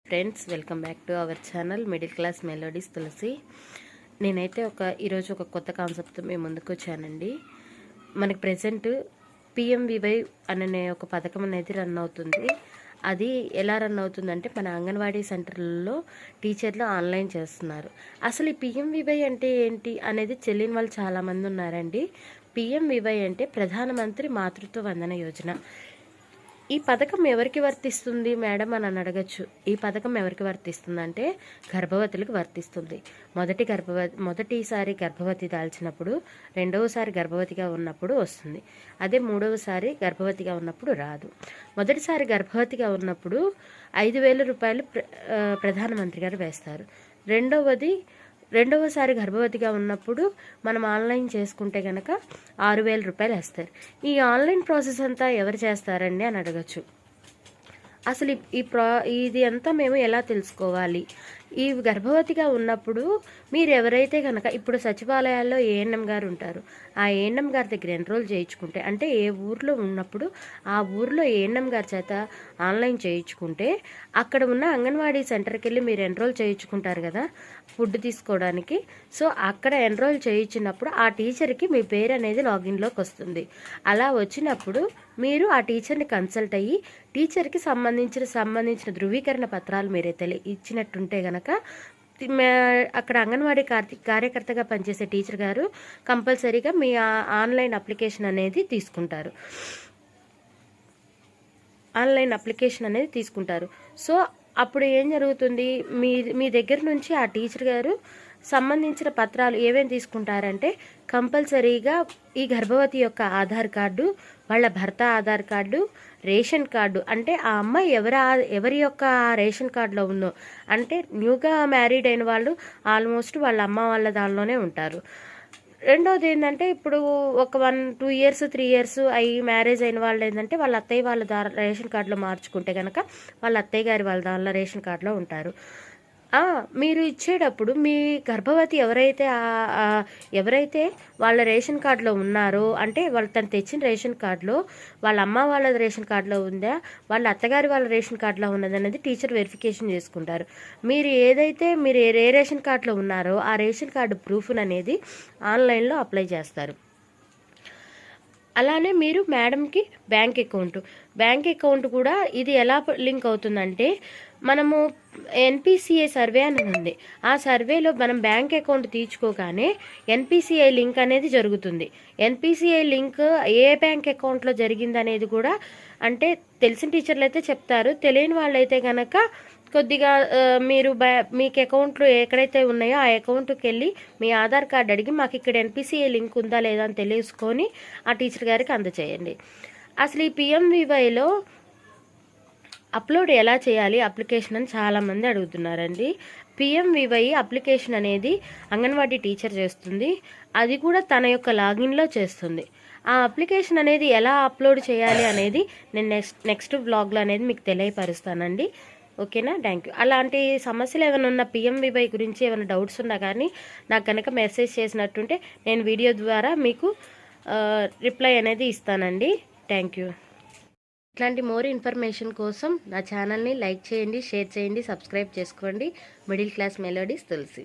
Friends, welcome back to our channel middle class melodies Tulasi. నేనైతే ఈరోజు ఒక కొత్త కాన్సెప్ట్తో మేము ముందుకు వచ్చానండి. మనకి ప్రజెంట్ పిఎంవివై అనే ఒక పథకం అనేది రన్ అవుతుంది. అది ఎలా రన్ అవుతుందంటే, మన అంగన్వాడీ సెంటర్లలో టీచర్లు ఆన్లైన్ చేస్తున్నారు. అసలు ఈ పిఎంవివై అంటే ఏంటి అనేది తెలియని వాళ్ళు చాలామంది ఉన్నారండి. పిఎంవివై అంటే ప్రధానమంత్రి మాతృత్వ వందన యోజన. ఈ పథకం ఎవరికి వర్తిస్తుంది మేడం అని అడగచ్చు. ఈ పథకం ఎవరికి వర్తిస్తుంది అంటే గర్భవతులకు వర్తిస్తుంది. మొదటిసారి గర్భవతి దాల్చినప్పుడు, రెండవసారి గర్భవతిగా ఉన్నప్పుడు వస్తుంది. అదే మూడవసారి గర్భవతిగా ఉన్నప్పుడు రాదు. మొదటిసారి గర్భవతిగా ఉన్నప్పుడు 5,000 రూపాయలు ప్రధానమంత్రి గారు వేస్తారు. రెండవసారి గర్భవతిగా ఉన్నప్పుడు మనం ఆన్లైన్ చేసుకుంటే కనుక 6,000 రూపాయలు వేస్తారు. ఈ ఆన్లైన్ ప్రాసెస్ అంతా ఎవరు చేస్తారండి అని అడగచ్చు. అసలు ఇది అంతా మేము ఎలా తెలుసుకోవాలి? ఈ గర్భవతిగా ఉన్నప్పుడు మీరు ఎవరైతే కనుక ఇప్పుడు సచివాలయాల్లో ఏఎన్ఎం గారు ఉంటారు, ఆ ఏఎన్ఎం గారి దగ్గర ఎన్రోల్ చేయించుకుంటే, అంటే ఏ ఊర్లో ఉన్నప్పుడు ఆ ఊర్లో ఏఎన్ఎం గారి చేత ఆన్లైన్ చేయించుకుంటే, అక్కడ ఉన్న అంగన్వాడీ సెంటర్కి వెళ్ళి మీరు ఎన్రోల్ చేయించుకుంటారు కదా ఫుడ్ తీసుకోవడానికి. సో అక్కడ ఎన్రోల్ చేయించినప్పుడు ఆ టీచర్కి మీ పేరు అనేది లాగిన్లోకి వస్తుంది. అలా వచ్చినప్పుడు మీరు ఆ టీచర్ని కన్సల్ట్ అయ్యి టీచర్కి సంబంధించిన ధృవీకరణ పత్రాలు మీరే ఇచ్చినట్టుంటే గనక అక్కడ అంగన్వాడీ కార్యకర్తగా పనిచేసే టీచర్ గారు కంపల్సరీగా మీ ఆన్లైన్ అప్లికేషన్ అనేది తీసుకుంటారు. సో అప్పుడు ఏం జరుగుతుంది, మీ దగ్గర నుంచి ఆ టీచర్ గారు సంబంధించిన పత్రాలు ఏమేమి తీసుకుంటారంటే, కంపల్సరీగా ఈ గర్భవతి యొక్క ఆధార్ కార్డు, వాళ్ళ భర్త ఆధార్ కార్డు, రేషన్ కార్డు, అంటే ఆ అమ్మాయి ఎవరి యొక్క రేషన్ కార్డులో ఉందో, అంటే న్యూగా మ్యారీడ్ అయిన వాళ్ళు ఆల్మోస్ట్ వాళ్ళ అమ్మ వాళ్ళ దానిలోనే ఉంటారు. రెండోది ఏంటంటే, ఇప్పుడు ఒక 1-2 ఇయర్స్ 3 ఇయర్స్ అయ్యి మ్యారేజ్ అయిన వాళ్ళు ఏంటంటే వాళ్ళ అత్తయ్య వాళ్ళ రేషన్ కార్డులో మార్చుకుంటే కనుక వాళ్ళ అత్తయ్య గారి వాళ్ళ దానిలో రేషన్ కార్డులో ఉంటారు. మీరు ఇచ్చేటప్పుడు మీ గర్భవతి ఎవరైతే వాళ్ళ రేషన్ కార్డులో ఉన్నారో, అంటే తను తెచ్చిన రేషన్ కార్డులో వాళ్ళ అమ్మ వాళ్ళ రేషన్ కార్డులో ఉందా, వాళ్ళ అత్తగారి వాళ్ళ రేషన్ కార్డులో ఉన్నదనేది టీచర్ వెరిఫికేషన్ చేసుకుంటారు. మీరు ఏ రేషన్ కార్డులో ఉన్నారో ఆ రేషన్ కార్డు ప్రూఫ్ అనేది ఆన్లైన్లో అప్లై చేస్తారు. అలానే మీరు మేడంకి బ్యాంక్ అకౌంట్ కూడా ఇది ఎలా లింక్ అవుతుందంటే, మనము ఎన్పిసిఐ సర్వే అని ఉంది. ఆ సర్వేలో మనం బ్యాంక్ అకౌంట్ తీర్చుకోగానే ఎన్పిసిఐ లింక్ అనేది జరుగుతుంది. ఎన్పిసిఐ లింక్ ఏ బ్యాంక్ అకౌంట్లో జరిగింది అనేది కూడా, అంటే తెలిసిన టీచర్లు అయితే చెప్తారు, తెలియని వాళ్ళైతే కనుక కొద్దిగా మీరు మీకు అకౌంట్లు ఎక్కడైతే ఉన్నాయో ఆ అకౌంట్కి వెళ్ళి మీ ఆధార్ కార్డు అడిగి మాకు ఇక్కడ ఎన్పిసిఐ లింక్ ఉందా లేదా అని తెలుసుకొని ఆ టీచర్ గారికి అందచేయండి. అసలు ఈ పిఎంవివైలో అప్లోడ్ ఎలా చేయాలి అప్లికేషన్ అని చాలామంది అడుగుతున్నారండి. పిఎంవివై అప్లికేషన్ అనేది అంగన్వాడీ టీచర్ చేస్తుంది. అది కూడా తన యొక్క లాగిన్లో చేస్తుంది. ఆ అప్లికేషన్ అనేది ఎలా అప్లోడ్ చేయాలి అనేది నేను నెక్స్ట్ వ్లాగ్లో అనేది మీకు తెలియపరుస్తానండి. ఓకేనా? Thank you. అలాంటి సమస్యలు ఏమైనా ఉన్న పిఎంవివై గురించి ఏమైనా డౌట్స్ ఉన్నా కానీ నాకు కనుక మెసేజ్ చేసినట్టుంటే నేను వీడియో ద్వారా మీకు రిప్లై అనేది ఇస్తానండి. Thank you. ఇట్లాంటి మోర్ ఇన్ఫర్మేషన్ కోసం నా ఛానల్ని లైక్ చేయండి, షేర్ చేయండి, సబ్స్క్రైబ్ చేసుకోండి. మిడిల్ క్లాస్ మెలోడీస్ తులసి.